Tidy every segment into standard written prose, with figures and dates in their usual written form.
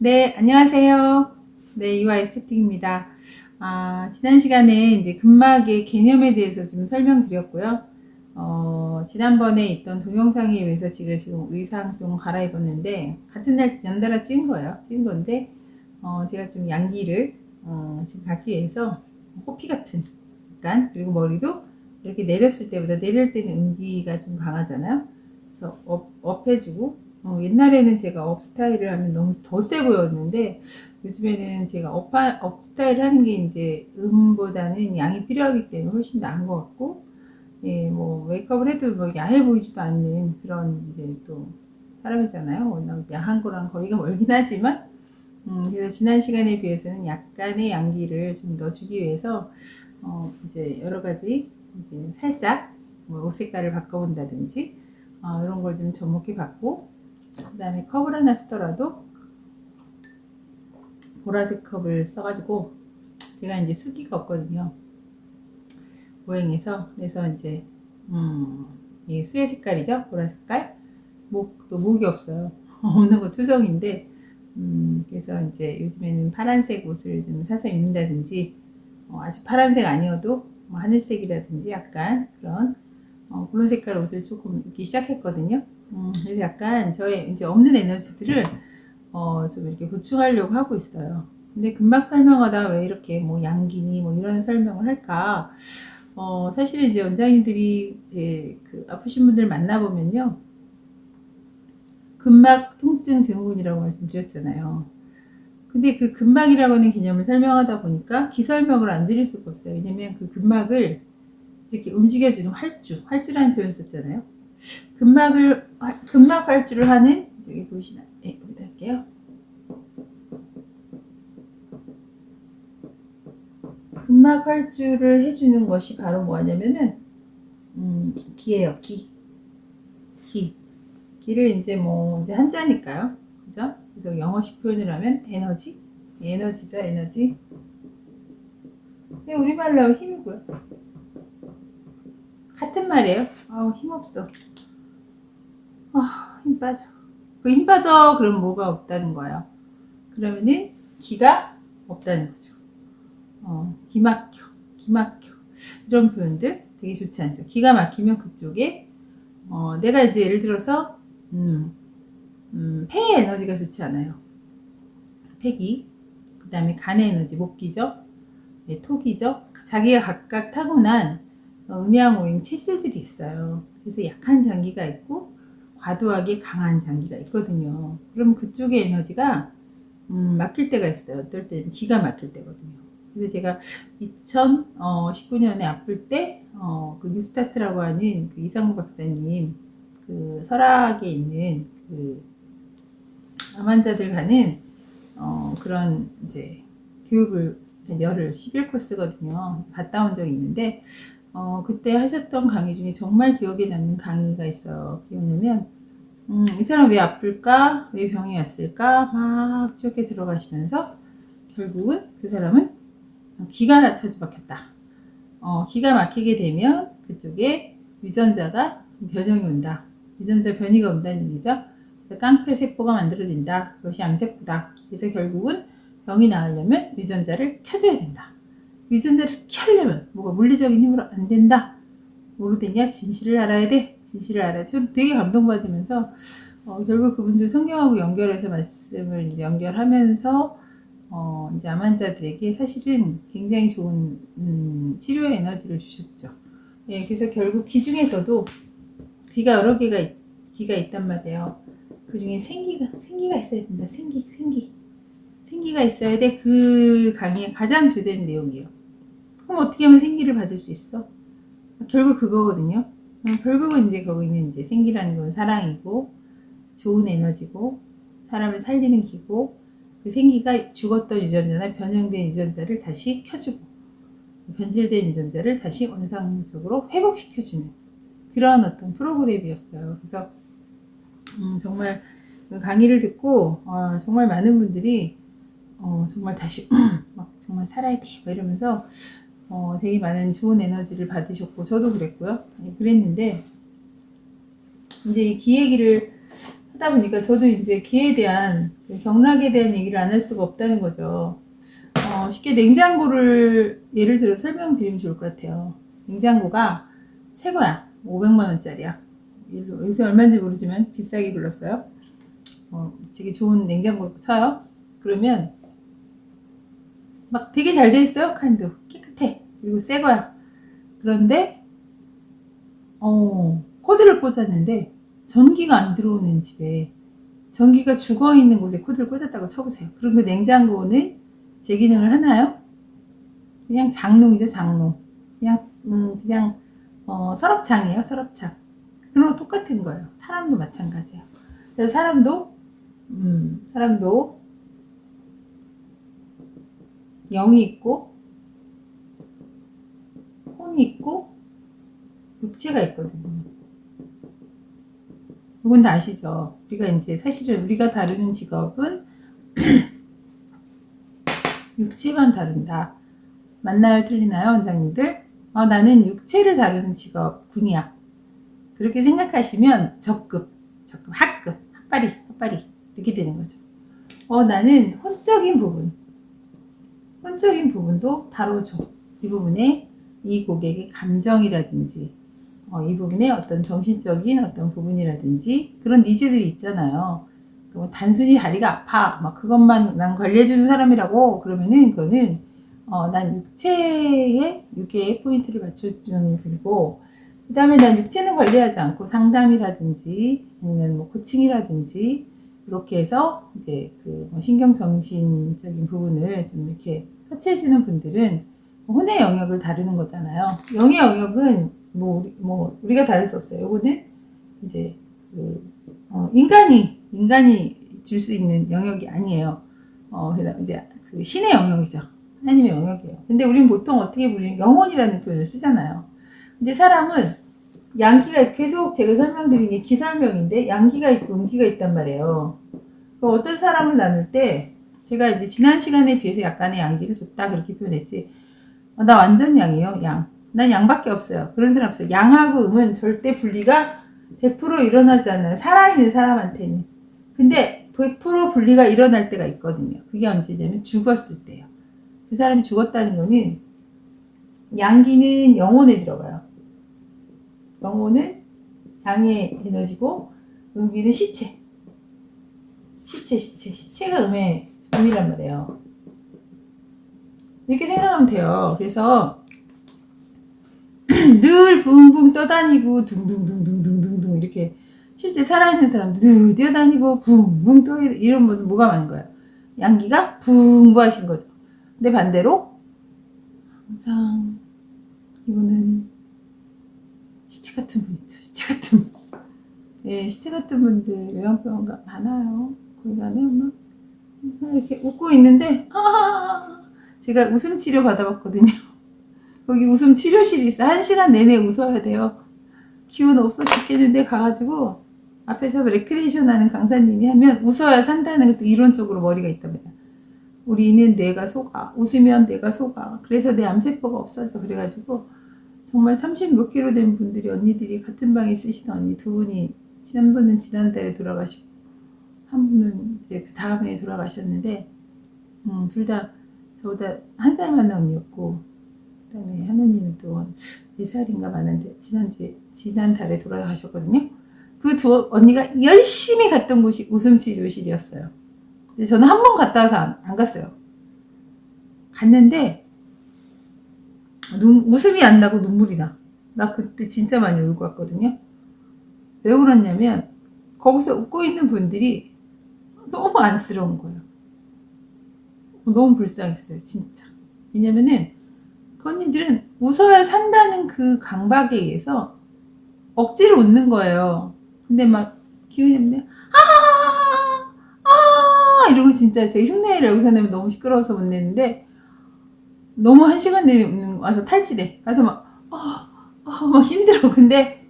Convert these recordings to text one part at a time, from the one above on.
네, 안녕하세요. 네, 이화 에스테틱입니다. 지난 시간에 이제 근막의 개념에 대해서 좀 설명드렸고요. 지난번에 있던 동영상에 의해서 지금 의상 좀 갈아입었는데, 같은 날 연달아 찍은 거예요. 찍은 건데, 제가 좀 양기를, 지금 갖기 위해서 호피 같은, 약간, 그리고 머리도 이렇게 내렸을 때보다 내릴 때는 음기가 좀 강하잖아요. 그래서 업 해주고, 옛날에는 제가 업 스타일을 하면 너무 더 세 보였는데 요즘에는 제가 업 스타일 하는 게 이제 음보다는 양이 필요하기 때문에 훨씬 나은 것 같고, 예, 뭐 메이크업을 해도 뭐 야해 보이지도 않는 그런 이제 또 사람이잖아요. 워낙 야한 거랑 거리가 멀긴 하지만, 그래서 지난 시간에 비해서는 약간의 양기를 좀 넣어주기 위해서 이제 여러 가지 이제 살짝 뭐 옷 색깔을 바꿔본다든지 이런 걸 좀 접목해 봤고, 그 다음에 컵을 하나 쓰더라도 보라색 컵을 써가지고, 제가 이제 수기가 없거든요, 모양에서. 그래서 이제 이 수의 색깔이죠, 보라 색깔. 또 목이 없어요. 없는 거 투성인데, 그래서 이제 요즘에는 파란색 옷을 좀 사서 입는다든지, 아직 파란색 아니어도 뭐 하늘색이라든지 약간 그런 그런 색깔 옷을 조금 입기 시작했거든요. 그래서 약간 저의 이제 없는 에너지들을 좀 이렇게 보충하려고 하고 있어요. 근데 금방 설명하다 왜 이렇게 뭐 양기니 뭐 이런 설명을 할까? 사실은 이제 원장님들이 이제 그 아프신 분들 만나보면요, 근막 통증 증후군이라고 말씀드렸잖아요. 근데 그 근막이라고 하는 개념을 설명하다 보니까 기설명을 안 드릴 수가 없어요. 왜냐면 그 근막을 이렇게 움직여주는 활주라는 표현 썼잖아요. 근막 활주를 하는, 여기 보이시나요? 네, 여기다 할게요. 근막 활주를 해주는 것이 바로 뭐냐면은, 기예요, 기. 기. 기를 이제 뭐, 이제 한자니까요. 그죠? 그래서 영어식 표현을 하면 에너지? 에너지죠, 에너지. 우리말로 하면 힘이고요. 같은 말이에요. 아우, 힘없어. 힘 빠져. 그 힘 빠져. 그럼 뭐가 없다는 거예요? 그러면은 기가 없다는 거죠. 기막혀, 기막혀. 이런 표현들 되게 좋지 않죠. 기가 막히면 그쪽에, 내가 이제 예를 들어서, 폐의 에너지가 좋지 않아요. 폐기. 그 다음에 간의 에너지, 목기죠. 네, 톡이죠. 자기가 각각 타고난 음양오행 체질들이 있어요. 그래서 약한 장기가 있고, 과도하게 강한 장기가 있거든요. 그럼 그쪽의 에너지가 막힐 때가 있어요. 어떨 때는 기가 막힐 때거든요. 그래서 제가 2019년에 아플 때, 그 뉴스타트라고 하는 그 이상무 박사님, 그 설악에 있는 그 암 환자들 가는, 그런 이제 교육을 열흘 11 코스거든요. 갔다 온 적이 있는데, 그때 하셨던 강의 중에 정말 기억에 남는 강의가 있어요. 기억나면, 이 사람 왜 아플까? 왜 병이 왔을까? 막 쭉 들어가시면서 결국은 그 사람은 기가 자주 막혔다. 기가 막히게 되면 그쪽에 유전자가 변형이 온다. 유전자 변이가 온다는 얘기죠. 깡패 세포가 만들어진다. 그것이 암세포다. 그래서 결국은 병이 나으려면 유전자를 켜줘야 된다. 유전자를 켜려면 뭐가 물리적인 힘으로 안 된다. 뭐로 되냐? 진실을 알아야 돼. 진실을 알아야 돼. 저도 되게 감동받으면서 결국 그분들 성경하고 연결해서 말씀을 이제 연결하면서 이제 암 환자들에게 사실은 굉장히 좋은 치료의 에너지를 주셨죠. 예, 그래서 결국 기 중에서도 기가 여러 개가 기가 있단 말이에요. 그 중에 생기가 있어야 된다. 생기가 있어야 돼. 그 강의의 가장 주된 내용이에요. 그럼 어떻게 하면 생기를 받을 수 있어? 결국 그거거든요. 결국은 이제 거기는 이제 생기라는 건 사랑이고, 좋은 에너지고, 사람을 살리는 기고, 그 생기가 죽었던 유전자나 변형된 유전자를 다시 켜주고, 변질된 유전자를 다시 원상적으로 회복시켜주는 그런 어떤 프로그램이었어요. 그래서 정말 그 강의를 듣고 정말 많은 분들이 정말 다시 막 정말 살아야 돼 이러면서 되게 많은 좋은 에너지를 받으셨고, 저도 그랬고요. 그랬는데 이제 이 기 얘기를 하다 보니까 저도 이제 기에 대한, 경락에 대한 얘기를 안 할 수가 없다는 거죠. 쉽게 냉장고를 예를 들어 설명드리면 좋을 것 같아요. 냉장고가 새 거야. 500만 원짜리야. 요새 얼마인지 모르지만 비싸게 불렀어요. 되게 좋은 냉장고를 쳐요. 그러면 막 되게 잘 돼 있어요. 칸도 깨끗해. 그리고 새 거야. 그런데 코드를 꽂았는데 전기가 안 들어오는 집에, 전기가 죽어 있는 곳에 코드를 꽂았다고 쳐보세요. 그럼 그 냉장고는 제 기능을 하나요? 그냥 장롱이죠, 장롱. 그냥 서랍장이에요, 서랍장. 그런 거 똑같은 거예요. 사람도 마찬가지예요. 그래서 사람도 영이 있고 혼이 있고 육체가 있거든요. 이건 다 아시죠? 우리가 이제 사실은 우리가 다루는 직업은 육체만 다룬다. 맞나요? 틀리나요? 원장님들? 나는 육체를 다루는 직업군이야. 그렇게 생각하시면 적급, 하급, 핫바리 이렇게 되는 거죠. 나는 혼적인 부분도 다뤄줘. 이 부분에 이 고객의 감정이라든지 이 부분에 어떤 정신적인 어떤 부분이라든지 그런 니즈들이 있잖아요. 단순히 다리가 아파 막 그것만 난 관리해주는 사람이라고 그러면은 그거는 난 육체의 포인트를 맞춰주는 분이고, 그 다음에 난 육체는 관리하지 않고 상담이라든지 아니면 뭐 코칭이라든지 이렇게 해서 이제 신경 정신적인 부분을 좀 이렇게 터치해주는 분들은 혼의 영역을 다루는 거잖아요. 영의 영역은 우리가 다룰 수 없어요. 요거는 이제 인간이 줄 수 있는 영역이 아니에요. 그래서 이제 신의 영역이죠. 하나님의 영역이에요. 근데 우리는 보통 어떻게 보면 영혼이라는 표현을 쓰잖아요. 근데 사람은 양기가, 계속 제가 설명드린 게 기설명인데 양기가 있고 음기가 있단 말이에요. 어떤 사람을 나눌 때 제가 이제 지난 시간에 비해서 약간의 양기를 줬다 그렇게 표현했지, 나 완전 양이에요. 난 양밖에 없어요. 그런 사람 없어요. 양하고 음은 절대 분리가 100% 일어나지 않아요. 살아있는 사람한테는. 근데 100% 분리가 일어날 때가 있거든요. 그게 언제냐면 죽었을 때요. 그 사람이 죽었다는 거는 양기는 영혼에 들어가요. 영혼은 양의 에너지고 음기는 시체가 음이란 말이에요. 이렇게 생각하면 돼요. 그래서 늘 붕붕 떠다니고 둥둥둥둥둥둥 이렇게 실제 살아있는 사람도 늘 뛰어다니고 붕붕 떠 이런 분은 뭐가 많은 거예요? 양기가 붕붕하신 거죠. 근데 반대로 항상 이분은 시체 같은 분이죠. 시체 같은 분. 예, 시체 같은 분들 요양병원 많아요. 거기 가면 막 이렇게 웃고 있는데 제가 웃음 치료 받아봤거든요. 거기 웃음 치료실이 있어. 1시간 내내 웃어야 돼요. 기운 없어 죽겠는데 가가지고 앞에서 레크레이션 하는 강사님이 하면 웃어야 산다는 것도 이론적으로 머리가 있단 말이야. 우리는 뇌가 속아. 웃으면 뇌가 속아. 그래서 내 암세포가 없어져. 그래가지고 정말 30 몇 킬로 된 분들이, 언니들이 같은 방에 쓰시던 언니 두 분이, 한 분은 지난달에 돌아가시고 한 분은 이제 그 다음에 돌아가셨는데 둘 다 저보다 한 살 많은 언니였고, 그 다음에 한 언니는 또 4살인가 많은데 지난달에 돌아가셨거든요. 그 두 언니가 열심히 갔던 곳이 웃음치료실이었어요. 근데 저는 한 번 갔다 와서 안 갔어요. 갔는데 웃음이 안 나고 눈물이 나. 나 그때 진짜 많이 울고 왔거든요. 왜 울었냐면 거기서 웃고 있는 분들이 너무 안쓰러운 거예요. 너무 불쌍했어요, 진짜. 왜냐면은 그 언니들은 웃어야 산다는 그 강박에 의해서 억지로 웃는 거예요. 근데 막 기운이 없네. 이러고 진짜 제 흉내를 여기서 내면 너무 시끄러워서 못 내는데, 너무 1시간 내내 웃는 거 와서 탈지돼. 가서 막 힘들어. 근데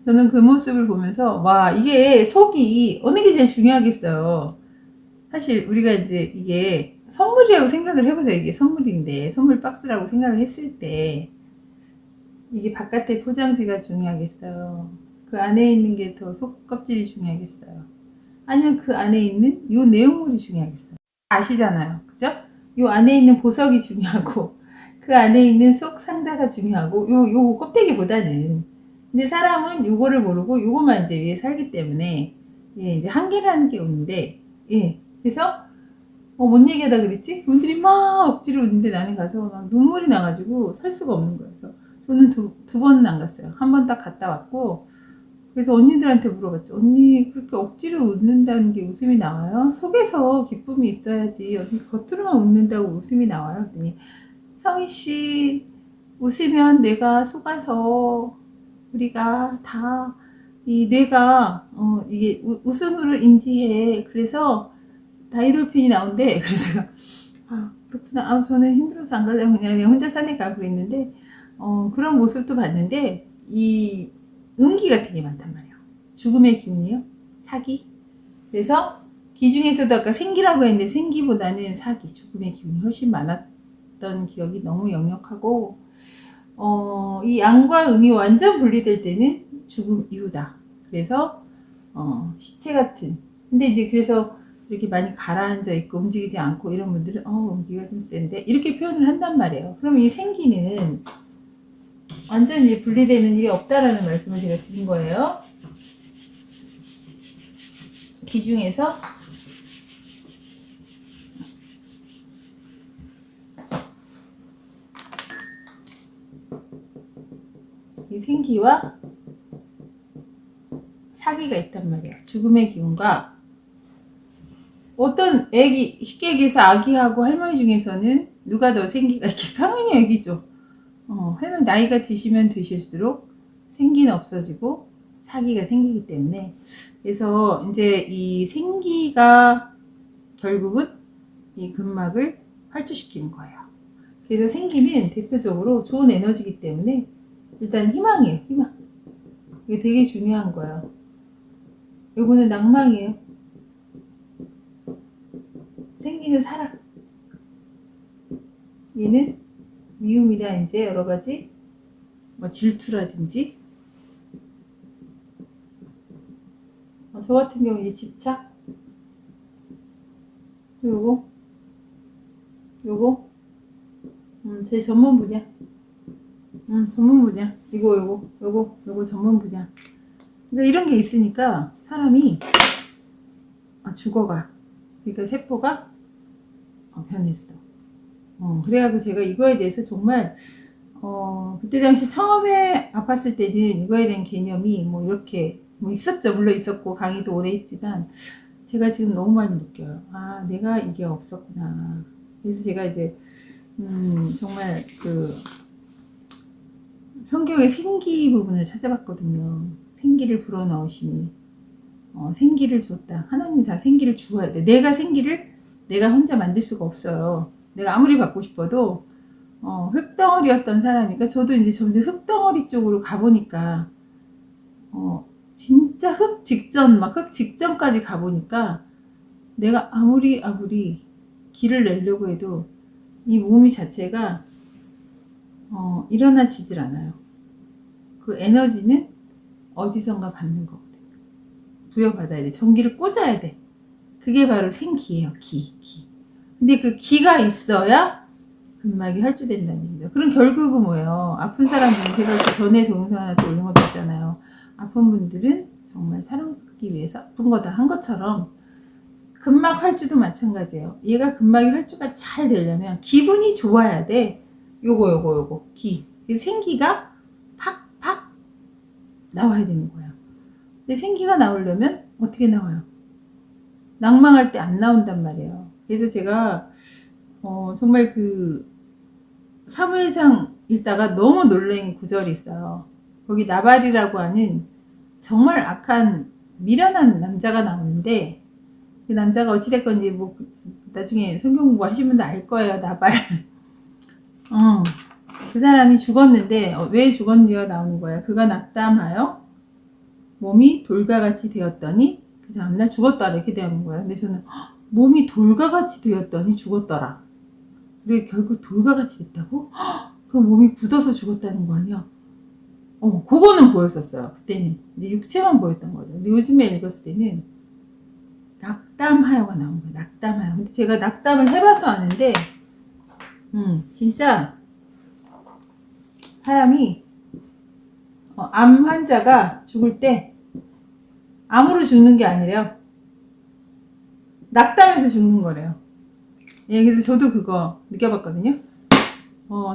저는 그 모습을 보면서 와, 이게 속이 어느 게 제일 중요하겠어요. 사실 우리가 이제 이게 선물이라고 생각을 해보세요. 이게 선물인데, 선물 박스라고 생각을 했을 때 이게 바깥의 포장지가 중요하겠어요? 그 안에 있는 게 더 속 껍질이 중요하겠어요? 아니면 그 안에 있는 요 내용물이 중요하겠어요? 아시잖아요. 그죠? 요 안에 있는 보석이 중요하고 그 안에 있는 속 상자가 중요하고 요 껍데기보다는. 근데 사람은 요거를 모르고 요거만 이제 위에 살기 때문에 예, 이제 한계라는 게 오는데 예, 그래서 뭔 얘기하다 그랬지? 그분들이 막 억지로 웃는데 나는 가서 막 눈물이 나가지고 살 수가 없는 거예요. 그래서 저는 두 번은 안 갔어요. 한 번 딱 갔다 왔고 그래서 언니들한테 물어봤죠. 언니 그렇게 억지로 웃는다는 게 웃음이 나와요? 속에서 기쁨이 있어야지 언니 겉으로만 웃는다고 웃음이 나와요? 그랬더니 성희씨 웃으면 뇌가 속아서 우리가 다 이 뇌가 이게 웃음으로 인지해. 그래서 다이돌핀이 나온대. 그래서 제가 그렇구나. 저는 힘들어서 안 갈래요. 그냥 혼자 사니까 그랬는데 그런 모습도 봤는데 이 음기 같은 게 많단 말이에요. 죽음의 기운이에요. 사기. 그래서 기 중에서도 아까 생기라고 했는데 생기보다는 사기, 죽음의 기운이 훨씬 많았던 기억이 너무 역력하고 이 양과 음이 완전 분리될 때는 죽음 이후다. 그래서 시체 같은. 근데 이제 그래서 이렇게 많이 가라앉아 있고 움직이지 않고 이런 분들은 음기가 좀 센데 이렇게 표현을 한단 말이에요. 그러면 이 생기는 완전 이제 분리되는 일이 없다라는 말씀을 제가 드린 거예요. 기 중에서 이 생기와 사기가 있단 말이에요. 죽음의 기운과 어떤 애기, 쉽게 얘기해서 아기하고 할머니 중에서는 누가 더 생기가 있겠어? 당연히 애기죠. 할머니 나이가 드시면 드실수록 생기는 없어지고 사기가 생기기 때문에 그래서 이제 이 생기가 결국은 이 근막을 활주시키는 거예요. 그래서 생기는 대표적으로 좋은 에너지이기 때문에 일단 희망이에요. 희망. 이게 되게 중요한 거예요. 요거는 낭망이에요. 생기는 사랑. 얘는 미움이나 이제 여러 가지 뭐 질투라든지 저 같은 경우 이제 집착. 요거 제 전문 분야. 전문 분야. 요거 전문 분야. 그러니까 이런 게 있으니까 사람이 죽어가. 그러니까 세포가 변했어. 그래가지고 제가 이거에 대해서 정말 그때 당시 처음에 아팠을 때는 이거에 대한 개념이 뭐 이렇게 뭐 있었죠. 물론 있었고 강의도 오래 했지만 제가 지금 너무 많이 느껴요. 내가 이게 없었구나. 그래서 제가 이제 정말 그 성경의 생기 부분을 찾아봤거든요. 생기를 불어넣으시니 생기를 주었다. 하나님이 다 생기를 주어야 돼. 내가 생기를 내가 혼자 만들 수가 없어요. 내가 아무리 받고 싶어도 흙덩어리였던 사람이니까 저도 이제 점점 흙덩어리 쪽으로 가보니까 진짜 흙 직전까지 가보니까 내가 아무리 길을 내려고 해도 이 몸이 자체가 일어나지질 않아요. 그 에너지는 어디선가 받는 거거든요. 부여받아야 돼. 전기를 꽂아야 돼. 그게 바로 생기예요. 기. 근데 그 기가 있어야 근막이 활주된다는 얘기죠. 그럼 결국은 뭐예요? 아픈 사람들은 제가 그 전에 동영상한테 올린 것도 있잖아요. 아픈 분들은 정말 사랑받기 위해서 아픈 거다 한 것처럼 근막 활주도 마찬가지예요. 얘가 근막이 활주가 잘 되려면 기분이 좋아야 돼. 요거 기. 생기가 팍팍 나와야 되는 거예요. 근데 생기가 나오려면 어떻게 나와요? 낭망할 때 안 나온단 말이에요. 그래서 제가 정말 그 사무엘상 읽다가 너무 놀란 구절이 있어요. 거기 나발이라고 하는 정말 악한 미련한 남자가 나오는데 그 남자가 어찌됐건 이제 뭐 나중에 성경 공부하시는 분들 알 거예요. 나발. 그 사람이 죽었는데 왜 죽었는지가 나오는 거예요. 그가 낙담하여 몸이 돌과 같이 되었더니 그 다음날 죽었다 이렇게 되는 거예요. 근데 저는 몸이 돌과 같이 되었더니 죽었더라. 그리고 결국 돌과 같이 됐다고? 그럼 몸이 굳어서 죽었다는 거 아니야? 그거는 보였었어요. 그때는 이제 육체만 보였던 거죠. 근데 요즘에 읽었을 때는 낙담하여가 나온 거예요. 낙담하여. 근데 제가 낙담을 해봐서 아는데, 진짜 사람이 암 환자가 죽을 때 암으로 죽는 게 아니래요. 낙담해서 죽는 거래요. 예, 그래서 저도 그거 느껴봤거든요.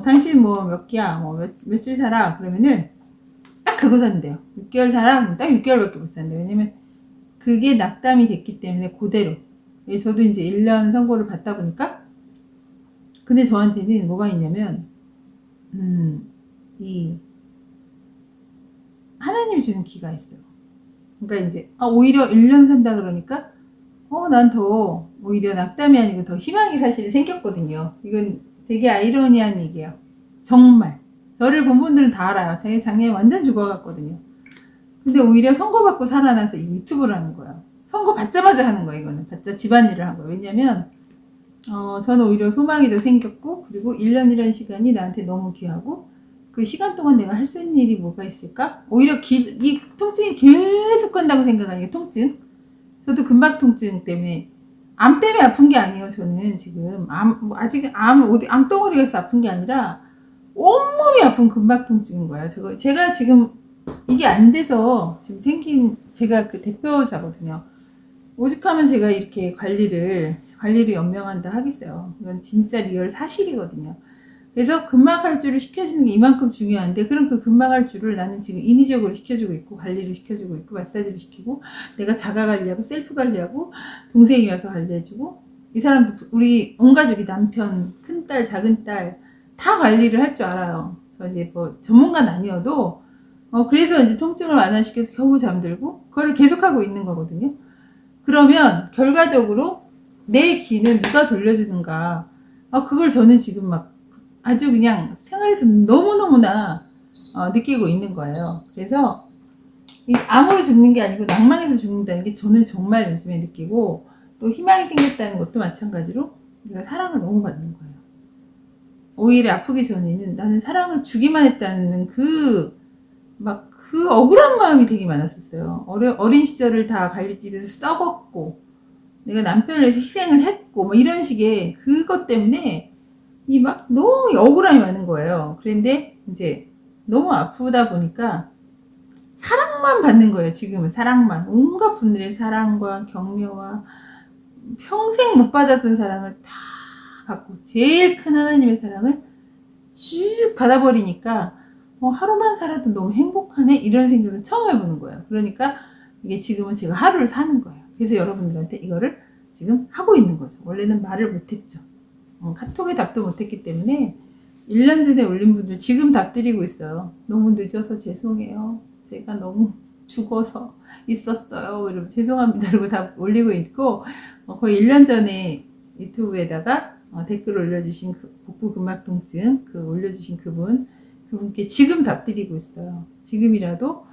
당신 뭐 몇 끼야, 뭐 며칠 살아? 그러면은 딱 그거 산대요. 6개월 살아? 딱 6개월밖에 못 산대요. 왜냐면 그게 낙담이 됐기 때문에 그대로. 예, 저도 이제 1년 선고를 받다 보니까. 근데 저한테는 뭐가 있냐면, 이 하나님이 주는 기가 있어요. 그러니까 이제 오히려 1년 산다 그러니까 난 더 오히려 낙담이 아니고 더 희망이 사실 생겼거든요. 이건 되게 아이러니한 얘기예요. 정말 저를 본 분들은 다 알아요. 자기 작년에 완전 죽어갔거든요. 근데 오히려 선고받고 살아나서 이 유튜브를 하는 거예요. 선고 받자마자 하는 거예요. 이거는 받자 집안일을 한 거예요. 왜냐면 저는 오히려 소망이 더 생겼고, 그리고 1년이라는 시간이 나한테 너무 귀하고, 그 시간 동안 내가 할 수 있는 일이 뭐가 있을까? 오히려 이 통증이 계속 간다고 생각하니까 통증. 저도 근막 통증 때문에, 암 때문에 아픈 게 아니에요. 저는 지금 아직 암덩어리가 있어 아픈 게 아니라 온몸이 아픈 근막 통증인 거예요. 제가 지금 이게 안 돼서 지금 생긴, 제가 그 대표자거든요. 오죽하면 제가 이렇게 관리를 연명한다 하겠어요. 이건 진짜 리얼 사실이거든요. 그래서 근막할주를 시켜주는 게 이만큼 중요한데, 그럼 그 근막할주를 나는 지금 인위적으로 시켜주고 있고, 관리를 시켜주고 있고, 마사지를 시키고, 내가 자가 관리하고, 셀프 관리하고, 동생이 와서 관리해주고, 이 사람도, 우리 온 가족이 남편, 큰딸, 작은딸, 다 관리를 할 줄 알아요. 저 이제 뭐 전문가는 아니어도, 그래서 이제 통증을 완화시켜서 겨우 잠들고, 그거를 계속하고 있는 거거든요. 그러면 결과적으로 내 기는 누가 돌려주는가? 그걸 저는 지금 막 아주 그냥 생활에서 너무너무나 느끼고 있는 거예요. 그래서 이 암으로 죽는 게 아니고 낭만에서 죽는다는 게 저는 정말 요즘에 느끼고, 또 희망이 생겼다는 것도 마찬가지로 내가 사랑을 너무 받는 거예요. 오히려 아프기 전에는 나는 사랑을 주기만 했다는 그 억울한 마음이 되게 많았었어요. 어린 시절을 다 갈비집에서 썩었고, 내가 남편을 위해서 희생을 했고, 뭐 이런 식의 그것 때문에 너무 억울함이 많은 거예요. 그런데 이제 너무 아프다 보니까 사랑만 받는 거예요. 지금은 사랑만. 온갖 분들의 사랑과 격려와 평생 못 받았던 사랑을 다 받고, 제일 큰 하나님의 사랑을 쭉 받아버리니까 하루만 살아도 너무 행복하네, 이런 생각을 처음 해보는 거예요. 그러니까 이게 지금은 제가 하루를 사는 거예요. 그래서 여러분들한테 이거를 지금 하고 있는 거죠. 원래는 말을 못했죠. 카톡에 답도 못했기 때문에 1년 전에 올린 분들 지금 답 드리고 있어요. 너무 늦어서 죄송해요. 제가 너무 죽어서 있었어요. 여러분 죄송합니다. 그리고 답 올리고 있고, 거의 1년 전에 유튜브에다가 댓글 올려주신 복부 근막 통증 올려주신 그분께 지금 답 드리고 있어요. 지금이라도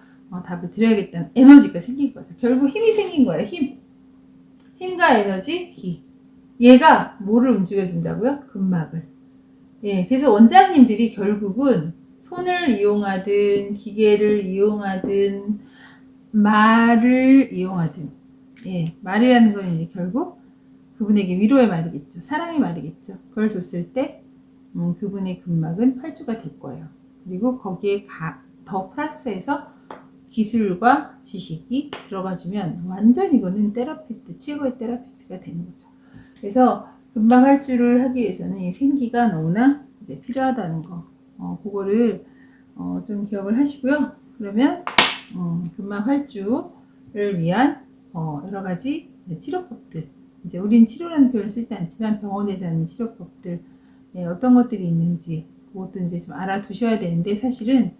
답을 드려야겠다는 에너지가 생긴 거죠. 결국 힘이 생긴 거예요. 힘과 에너지, 기. 얘가 뭐를 움직여준다고요? 근막을. 예, 그래서 원장님들이 결국은 손을 이용하든 기계를 이용하든 말을 이용하든, 예, 말이라는 건 이제 결국 그분에게 위로의 말이겠죠. 사랑의 말이겠죠. 그걸 줬을 때 그분의 근막은 활주가 될 거예요. 그리고 거기에 더 플러스해서 기술과 지식이 들어가주면 완전 이거는 테라피스트, 최고의 테라피스트가 되는 거죠. 그래서 근막 활주를 하기 위해서는 이 생기가 너무나 이제 필요하다는 거, 그거를 좀 기억을 하시고요. 그러면 근막 활주를 위한 여러 가지 치료법들, 이제 우린 치료라는 표현을 쓰지 않지만 병원에서 하는 치료법들, 어떤 것들이 있는지 그것도 이제 좀 알아두셔야 되는데, 사실은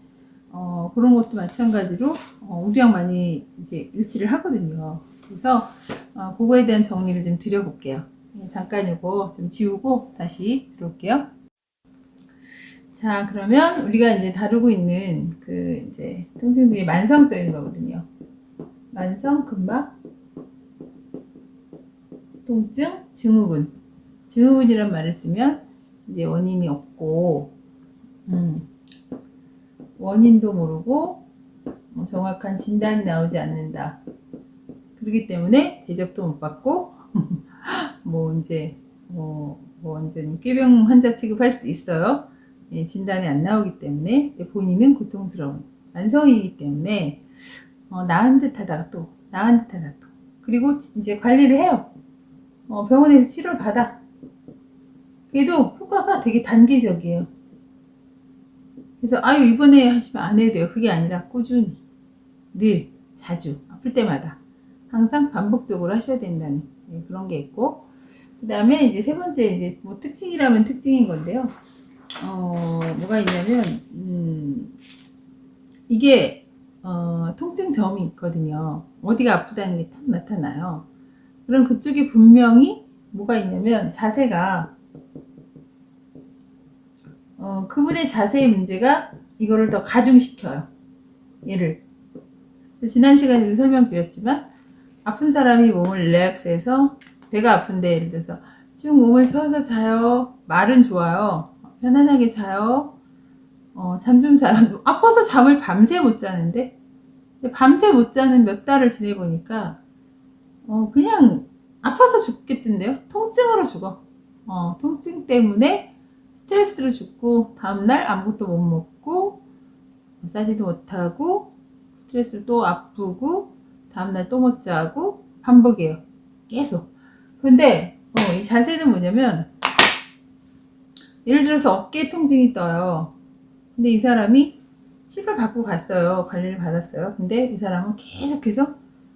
그런 것도 마찬가지로 우리랑 많이 이제 일치를 하거든요. 그래서 그거에 대한 정리를 좀 드려볼게요. 잠깐 이거 좀 지우고 다시 들어올게요. 자, 그러면 우리가 이제 다루고 있는 그 이제 통증들이 만성적인 거거든요. 만성 근막 통증 증후군. 증후군이란 말을 쓰면 이제 원인이 없고, 원인도 모르고 정확한 진단이 나오지 않는다. 그리고 그렇기 때문에 대접도 못 받고 뭐 이제 완전 꾀병 환자 취급할 수도 있어요. 예, 진단이 안 나오기 때문에 본인은 고통스러운 만성이기 때문에 나은 듯하다가 또 그리고 이제 관리를 해요. 병원에서 치료를 받아. 그래도 효과가 되게 단기적이에요. 그래서 아유 이번에 하시면 안 해도 돼요. 그게 아니라 꾸준히 늘 자주 아플 때마다 항상 반복적으로 하셔야 된다는 그런 게 있고, 그 다음에 이제 세 번째 이제 뭐 특징이라면 특징인 건데요. 뭐가 있냐면 이게 통증점이 있거든요. 어디가 아프다는 게 딱 나타나요. 그럼 그쪽에 분명히 뭐가 있냐면 자세가 그분의 자세의 문제가 이거를 더 가중시켜요. 얘를 지난 시간에도 설명드렸지만 아픈 사람이 몸을 릴렉스해서 배가 아픈데 예를 들어서 쭉 몸을 펴서 자요. 말은 좋아요. 편안하게 자요. 잠 좀 자요. 아파서 잠을 밤새 못 자는데 밤새 못 자는 몇 달을 지내보니까 그냥 아파서 죽겠던데요. 통증으로 죽어. 통증 때문에 스트레스로 죽고 다음날 아무것도 못 먹고 싸지도 못하고 스트레스로 또 아프고 다음날 또 못 자고 반복이에요. 계속. 근데 이 자세는 뭐냐면 예를 들어서 어깨 통증이 떠요. 근데 이 사람이 치료를 받고 갔어요. 관리를 받았어요. 근데 이 사람은 계속해서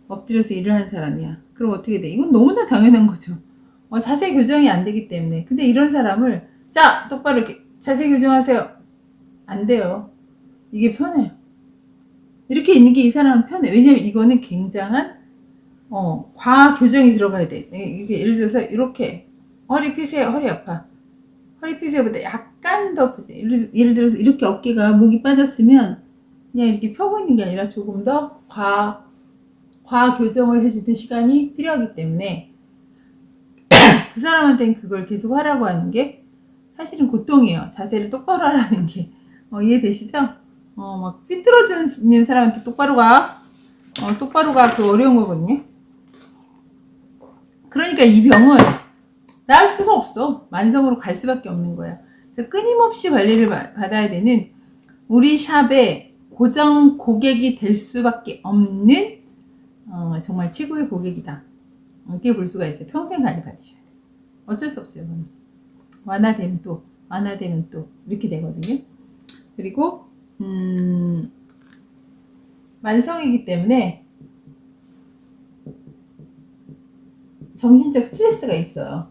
엎드려서 일을 하는 사람이야. 그럼 어떻게 돼? 이건 너무나 당연한 거죠. 자세 교정이 안 되기 때문에. 근데 이런 사람을 자 똑바로 이렇게 자세 교정하세요. 안 돼요. 이게 편해요. 이렇게 있는 게 이 사람은 편해. 왜냐면 이거는 굉장한 과학 교정이 들어가야 돼. 이게 예를 들어서 이렇게 허리 피세요. 허리 아파. 허리 피세요보다 약간 더 예를 들어서 이렇게 어깨가 목이 빠졌으면 그냥 이렇게 펴고 있는 게 아니라 조금 더 과학 교정을 해주는 시간이 필요하기 때문에 그 사람한테는 그걸 계속 하라고 하는 게 사실은 고통이에요. 자세를 똑바로 하라는 게. 이해되시죠? 막 삐뚤어지는 사람한테 똑바로 가. 똑바로 가. 그 어려운 거거든요. 그러니까 이 병은 나을 수가 없어. 만성으로 갈 수밖에 없는 거야. 그래서 끊임없이 관리를 받아야 되는 우리 샵의 고정 고객이 될 수밖에 없는 정말 최고의 고객이다. 이렇게 볼 수가 있어요. 평생 관리 받으셔야 돼요. 어쩔 수 없어요. 완화되면 또 이렇게 되거든요. 그리고 만성이기 때문에 정신적 스트레스가 있어요.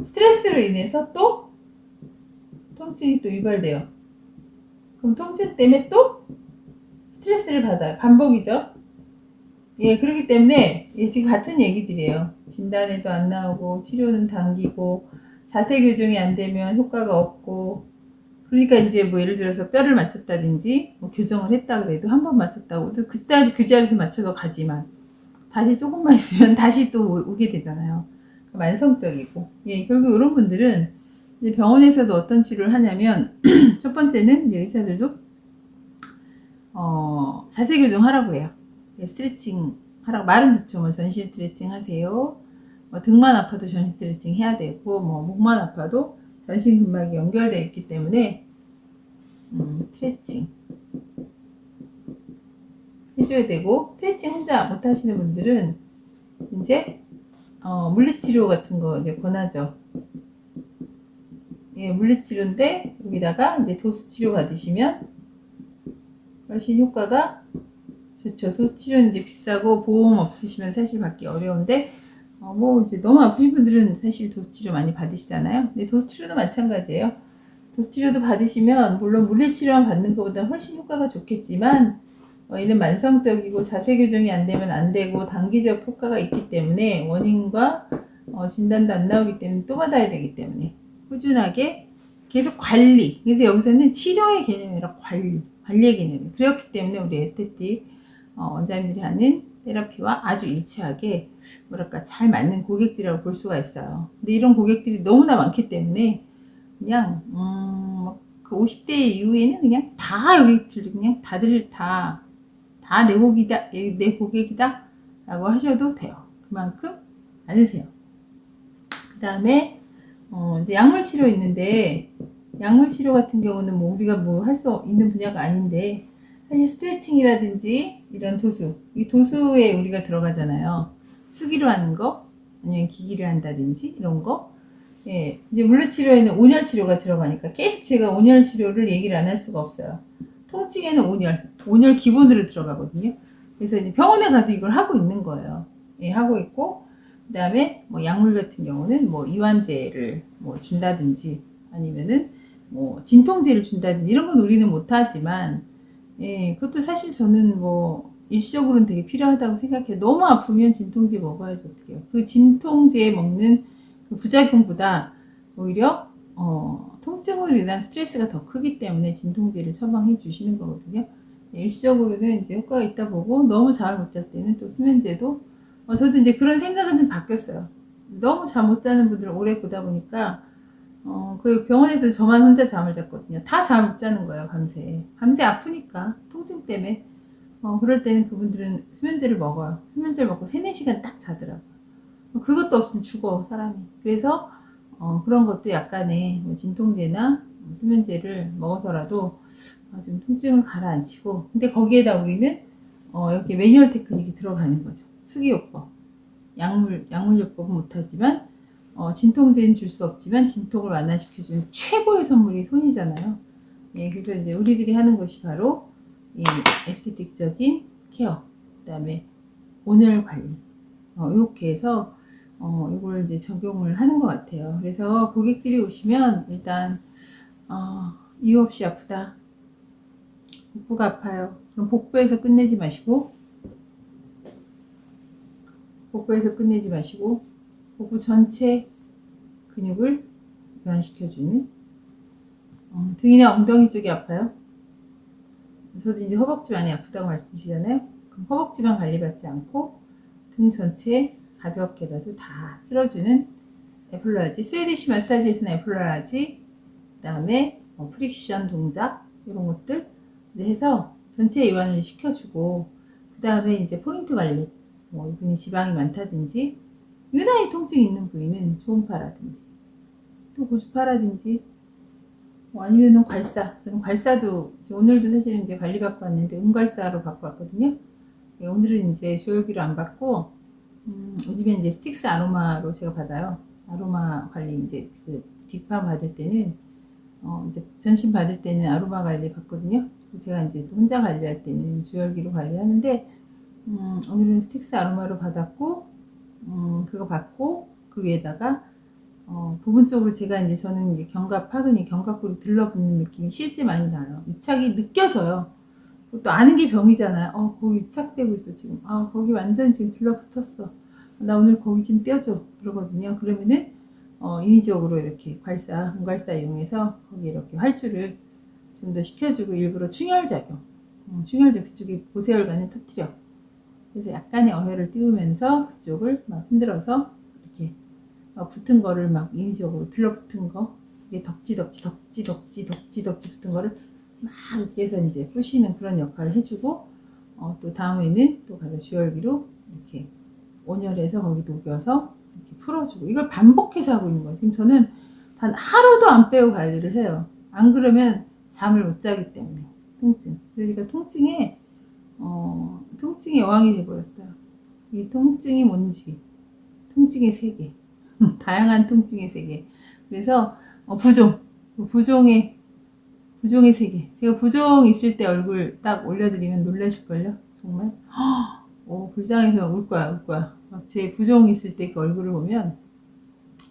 스트레스로 인해서 또 통증이 또 유발돼요. 그럼 통증 때문에 또 스트레스를 받아요. 반복이죠. 예, 그렇기 때문에 지금 같은 얘기들이에요. 진단에도 안 나오고 치료는 당기고 자세 교정이 안 되면 효과가 없고, 그러니까 이제 뭐 예를 들어서 뼈를 맞췄다든지 뭐 교정을 했다 그래도 한 번 맞췄다고 또 그 자리에서 맞춰서 가지만 다시 조금만 있으면 다시 또 오게 되잖아요. 만성적이고. 예, 결국 이런 분들은 이제 병원에서도 어떤 치료를 하냐면 첫 번째는 이제 의사들도 자세 교정 하라고 해요. 스트레칭 하라고 말은 좋죠. 뭐 전신 스트레칭 하세요. 등만 아파도 전신 스트레칭 해야 되고 목만 아파도 전신 근막이 연결되어 있기 때문에 스트레칭 해줘야 되고, 스트레칭 혼자 못 하시는 분들은 이제 물리치료 같은 거 이제 권하죠. 예, 물리치료인데 여기다가 이제 도수치료 받으시면 훨씬 효과가 좋죠. 도수치료는 이제 비싸고 보험 없으시면 사실 받기 어려운데 뭐 이제 너무 아프신 분들은 사실 도수치료 많이 받으시잖아요. 근데 도수치료도 마찬가지예요. 도수치료도 받으시면 물론 물리치료만 받는 것보다 훨씬 효과가 좋겠지만 얘는 만성적이고 자세 교정이 안 되면 안 되고 단기적 효과가 있기 때문에 원인과 진단도 안 나오기 때문에 또 받아야 되기 때문에 꾸준하게 계속 관리. 그래서 여기서는 치료의 개념이 아니라 관리의 개념이. 그렇기 때문에 우리 에스테틱 원장님들이 하는 테라피와 아주 일치하게 뭐랄까 잘 맞는 고객들이라고 볼 수가 있어요. 근데 이런 고객들이 너무나 많기 때문에 그냥 그 50대 이후에는 그냥 다 여기 그냥 다들 다 다 내 고객이다, 내 고객이다 라고 하셔도 돼요. 그만큼 많으세요. 그 다음에 이제 약물 치료 있는데, 약물 치료 같은 경우는 뭐 우리가 뭐 할 수 있는 분야가 아닌데, 사실 스트레칭이라든지 이런 도수, 이 도수에 우리가 들어가잖아요. 수기로 하는 거, 아니면 기기를 한다든지 이런 거. 예, 이제 물리치료에는 온열 치료가 들어가니까 계속 제가 온열 치료를 얘기를 안 할 수가 없어요. 통증에는 온열 기본으로 들어가거든요. 그래서 이제 병원에 가도 이걸 하고 있는 거예요. 예, 하고 있고, 그 다음에 뭐 약물 같은 경우는 뭐 이완제를 뭐 준다든지 아니면은 뭐 진통제를 준다든지 이런 건 우리는 못하지만, 예, 그것도 사실 저는 뭐 일시적으로는 되게 필요하다고 생각해요. 너무 아프면 진통제 먹어야지 어떡해요. 그 진통제 먹는 그 부작용보다 오히려 통증으로 인한 스트레스가 더 크기 때문에 진통제를 처방해 주시는 거거든요. 예, 일시적으로는 이제 효과가 있다 보고 너무 잠을 못 잘 때는 또 수면제도 저도 이제 그런 생각은 좀 바뀌었어요. 너무 잠 못 자는 분들을 오래 보다 보니까 그 병원에서 저만 혼자 잠을 잤거든요. 다 잠 못 자는 거예요, 밤새. 밤새 아프니까, 통증 때문에. 그럴 때는 그분들은 수면제를 먹어요. 수면제를 먹고 3, 4시간 딱 자더라고요. 그것도 없으면 죽어, 사람이. 그래서, 그런 것도 약간의 뭐 진통제나 수면제를 먹어서라도 좀 통증을 가라앉히고, 근데 거기에다 우리는, 이렇게 매뉴얼 테크닉이 들어가는 거죠. 수기요법. 약물요법은 못하지만, 진통제는 줄 수 없지만 진통을 완화시켜주는 최고의 선물이 손이잖아요. 예, 그래서 이제 우리들이 하는 것이 바로 이 에스테틱적인 케어, 그 다음에 온열 관리, 이렇게 해서 이걸 이제 적용을 하는 것 같아요. 그래서 고객들이 오시면 일단 이유 없이 아프다, 복부가 아파요. 그럼 복부에서 끝내지 마시고 복부 전체 근육을 교환시켜주는, 등이나 엉덩이 쪽이 아파요. 저도 이제 허벅지 많이 아프다고 말씀드리잖아요. 그럼 허벅지만 관리받지 않고 등 전체에 가볍게라도 다 쓸어주는 에플러라지, 스웨디시 마사지에서는 에플러라지, 그 다음에 프릭션 동작 이런 것들 해서 전체 이완을 시켜주고, 그 다음에 이제 포인트 관리, 뭐 이분이 지방이 많다든지 유난히 통증이 있는 부위는 초음파라든지 또 고주파라든지 아니면은 괄사. 저는 괄사도 오늘도 사실은 이제 관리받고 왔는데 음괄사로 받고 왔거든요. 예, 오늘은 이제 조열기로 안 받고 요즘에 이제 스틱스 아로마로 제가 받아요. 아로마 관리 이제 그 뒷판 받을 때는 이제 전신 받을 때는 아로마 관리 받거든요. 제가 이제 또 혼자 관리할 때는 주열기로 관리하는데 오늘은 스틱스 아로마로 받았고 그거 받고 그 위에다가 부분적으로 제가 이제 저는 이제 견갑하근이 견갑골이 들러붙는 느낌이 실제 많이 나요. 유착이 느껴져요. 또 아는 게 병이잖아요. 거기 유착되고 있어 지금. 거기 완전 지금 들러붙었어. 나 오늘 거기 좀 떼어줘. 그러거든요. 그러면은 인위적으로 이렇게 음괄사 이용해서 거기 이렇게 활주를 좀 더 시켜주고 일부러 충혈작용, 그쪽에 보세혈관을 터뜨려. 그래서 약간의 어혈을 띄우면서 그쪽을 막 흔들어서 이렇게 붙은 거를 막 인위적으로 들러붙은 거, 이게 덕지 붙은 거를 막 이렇게 해서 이제 푸시는 그런 역할을 해주고, 또 다음에는 또 가서 주열기로 이렇게 온열해서 거기 녹여서 이렇게 풀어주고, 이걸 반복해서 하고 있는 거예요. 지금 저는 단 하루도 안 빼고 관리를 해요. 안 그러면 잠을 못 자기 때문에. 통증. 그러니까 통증의 여왕이 돼버렸어요. 이 통증이 뭔지, 통증의 세계. 다양한 통증의 세계. 그래서 부종의 세계. 제가 부종 있을 때 얼굴 딱 올려드리면 놀라실걸요? 정말 불쌍해서 울 거야. 막 제 부종 있을 때 그 얼굴을 보면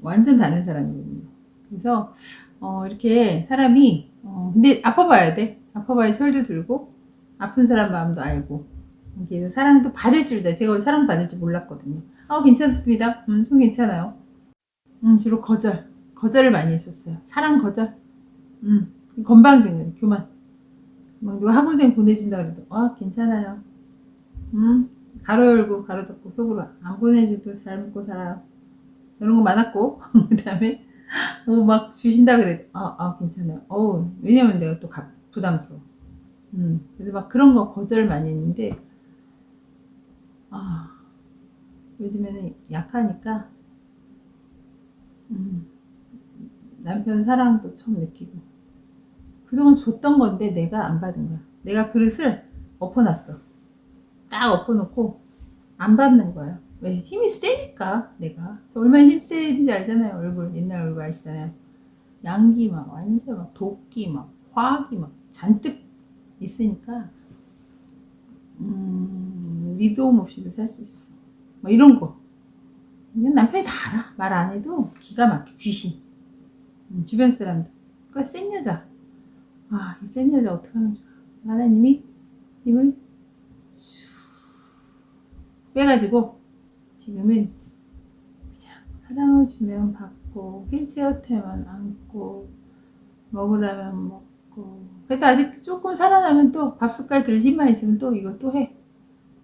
완전 다른 사람이거든요. 그래서 이렇게 사람이 근데 아파봐야 돼. 아파봐야 철도 들고 아픈 사람 마음도 알고, 그래서 사랑도 받을 줄다. 제가 사랑 받을 줄 몰랐거든요. 괜찮습니다. 좀 괜찮아요. 주로 거절을 많이 했었어요. 사랑 거절. 건방진 교만. 막 누가 학원생 보내준다 그래도 괜찮아요. 가로 열고 가로 닫고 속으로 안 보내줘도 잘 먹고 살아요. 이런 거 많았고 그 다음에 막 주신다 그래도 괜찮아요. 왜냐면 내가 또 부담스러워. 그래서 막 그런 거 거절 많이 했는데, 요즘에는 약하니까, 남편 사랑도 처음 느끼고. 그동안 줬던 건데 내가 안 받은 거야. 내가 그릇을 엎어놨어. 딱 엎어놓고 안 받는 거예요. 왜? 힘이 세니까 내가. 저 얼마나 힘 세는지 알잖아요. 얼굴. 옛날 얼굴 아시잖아요. 양기 막 완전 막 도끼 막 화학이 막 잔뜩 있으니까 네 도움 없이도 살 수 있어. 뭐 이런 거. 그냥 남편이 다 알아. 말 안 해도 기가 막혀. 귀신. 주변 사람들. 그러니까 센 여자. 이 센 여자 어떡하면 좋아. 하나님이 힘을 빼가지고 지금은 그냥 사랑을 주면 받고 휠체어 태면 안고 먹으라면 먹고. 그래서 아직도 조금 살아나면 또 밥숟갈 들 힘만 있으면 또 이거 또 해.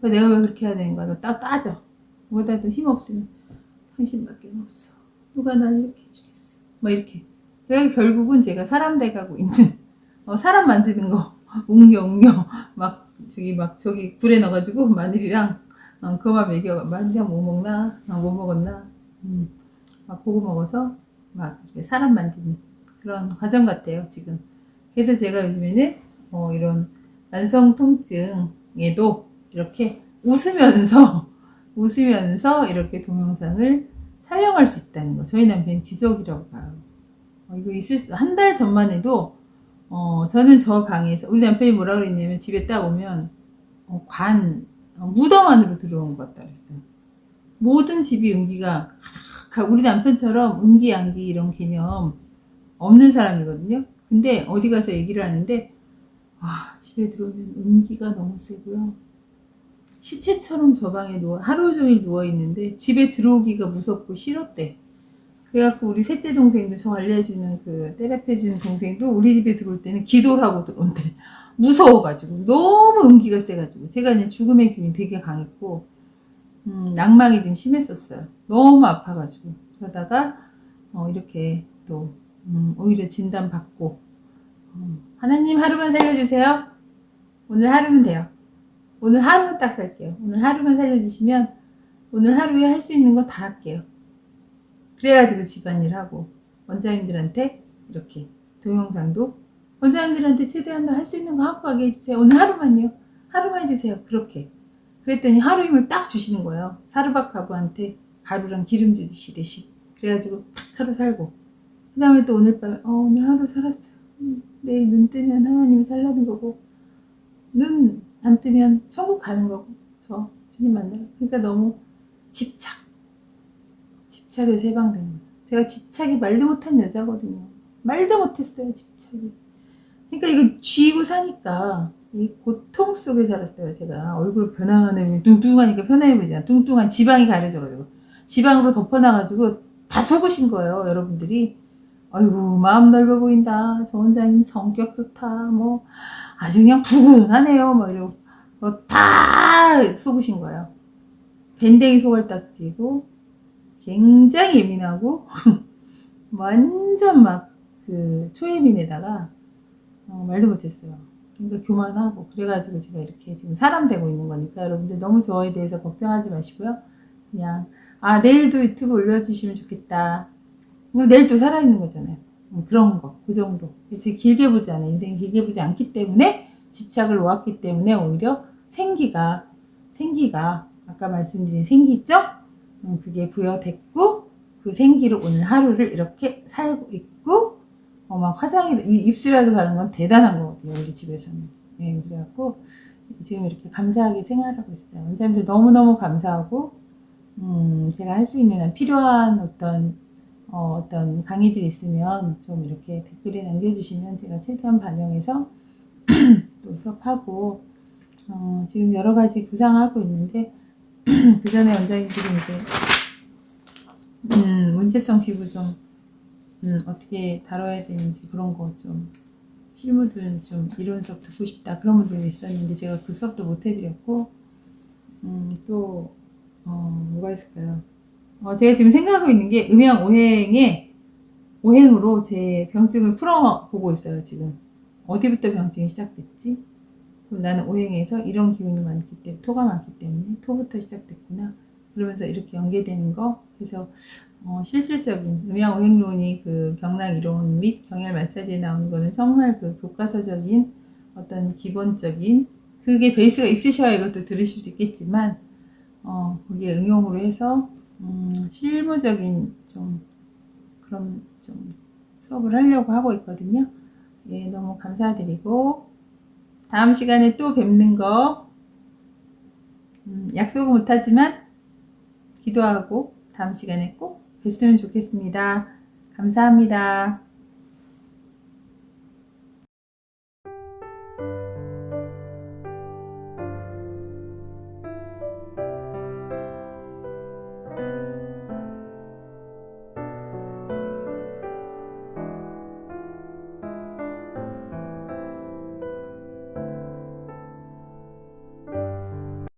내가 왜 그렇게 해야 되는 거야? 딱 따져. 뭐다도 힘 없으면 당신밖에 없어. 누가 날 이렇게 해주겠어. 막 이렇게. 그래서 결국은 제가 사람 돼가고 있는 사람 만드는 거 웅녀 막 저기 굴에 넣어가지고 마늘이랑 그거만 먹여. 마늘이랑 뭐 먹나? 뭐 먹었나? 막 그거 먹어서 막 사람 만드는 그런 과정 같아요 지금. 그래서 제가 요즘에는 이런 만성 통증에도 이렇게 웃으면서 이렇게 동영상을 촬영할 수 있다는 거. 저희 남편은 기적이라고 봐요. 이거 있을 수, 한 달 전만 해도, 저는 저 방에서, 우리 남편이 뭐라 그랬냐면, 집에 딱 오면, 무덤 안으로 들어온 것 같다 그랬어요. 모든 집이 음기가 가득하고, 우리 남편처럼 음기, 양기 이런 개념 없는 사람이거든요. 근데 어디 가서 얘기를 하는데, 집에 들어오면 음기가 너무 세고요. 시체처럼 저 방에 하루 종일 누워있는데, 집에 들어오기가 무섭고 싫었대. 그래갖고 우리 셋째 동생도 저 알려주는 그 테라피 해주는 동생도 우리 집에 들어올 때는 기도를 하고 들어온대. 무서워가지고 너무 음기가 세가지고 제가 이제 죽음의 기운이 되게 강했고 낭망이 좀 심했었어요. 너무 아파가지고 그러다가 이렇게 또 오히려 진단받고 하나님 하루만 살려주세요. 오늘 하루면 돼요. 오늘 하루만 딱 살게요. 오늘 하루만 살려주시면 오늘 하루에 할 수 있는 거 다 할게요. 그래가지고 집안일 하고 원장님들한테 이렇게 동영상도 원장님들한테 최대한 할 수 있는 거 하고 해주세요. 오늘 하루만요. 하루만 해주세요. 그렇게. 그랬더니 하루 힘을 딱 주시는 거예요. 사르바카브한테 가루랑 기름 주시듯이. 그래가지고 탁 하루 살고. 그 다음에 또 오늘 밤에 오늘 하루 살았어요. 내일 눈 뜨면 하나님이 살라는 거고 눈 안 뜨면 천국 가는 거고 저 주님 만나러. 그러니까 너무 집착에서 해방된 거죠. 제가 집착이 말도 못한 여자거든요. 말도 못했어요, 집착이. 그러니까 이거 쥐고 사니까 이 고통 속에 살았어요, 제가. 얼굴 변화하는 뚱뚱하니까 편해 보이잖아. 뚱뚱한 지방이 가려져가지고. 지방으로 덮어놔가지고 다 속으신 거예요, 여러분들이. 아이고, 마음 넓어 보인다. 저 원장님 성격 좋다. 뭐, 아주 그냥 부근하네요. 막 이러고. 다 속으신 거예요. 밴댕이 속을 딱 찌고, 굉장히 예민하고 완전 막 그 초예민에다가 말도 못했어요. 그러니까 교만하고 그래가지고 제가 이렇게 지금 사람 되고 있는 거니까 여러분들 너무 저에 대해서 걱정하지 마시고요. 그냥 내일도 유튜브 올려주시면 좋겠다. 내일 또 살아있는 거잖아요. 그런 거, 그 정도. 제가 길게 보지 않아요. 인생이 길게 보지 않기 때문에 집착을 놓았기 때문에 오히려 생기가 아까 말씀드린 생기 있죠? 그게 부여됐고 그 생기로 오늘 하루를 이렇게 살고 있고 막 입술이라도 바른 건 대단한 거거든요. 우리 집에서는. 네, 그래갖고 지금 이렇게 감사하게 생활하고 있어요. 원장님들 너무너무 감사하고 제가 할 수 있는 필요한 어떤 강의들 있으면 좀 이렇게 댓글에 남겨주시면 제가 최대한 반영해서 또 수업하고 지금 여러 가지 구상하고 있는데 그 전에 원장님들이 이제 문제성 피부 좀 어떻게 다뤄야 되는지 그런 거 좀 실무들 좀 이론 수업 듣고 싶다 그런 분들이 있었는데 제가 그 수업도 못 해드렸고 또 뭐가 있을까요? 제가 지금 생각하고 있는 게 음양 오행으로 제 병증을 풀어보고 있어요. 지금 어디부터 병증이 시작됐지? 그럼 나는 오행에서 이런 기운이 많기 때문에, 토가 많기 때문에 토부터 시작됐구나. 그러면서 이렇게 연계되는 거. 그래서 실질적인 음양 오행론이 그 경락 이론 및 경혈 마사지에 나오는 거는 정말 그 교과서적인 어떤 기본적인 그게 베이스가 있으셔야 이것도 들으실 수 있겠지만 거기에 응용으로 해서 실무적인 좀 그런 좀 수업을 하려고 하고 있거든요. 예, 너무 감사드리고 다음 시간에 또 뵙는 거 약속은 못하지만 기도하고 다음 시간에 꼭 뵀으면 좋겠습니다. 감사합니다.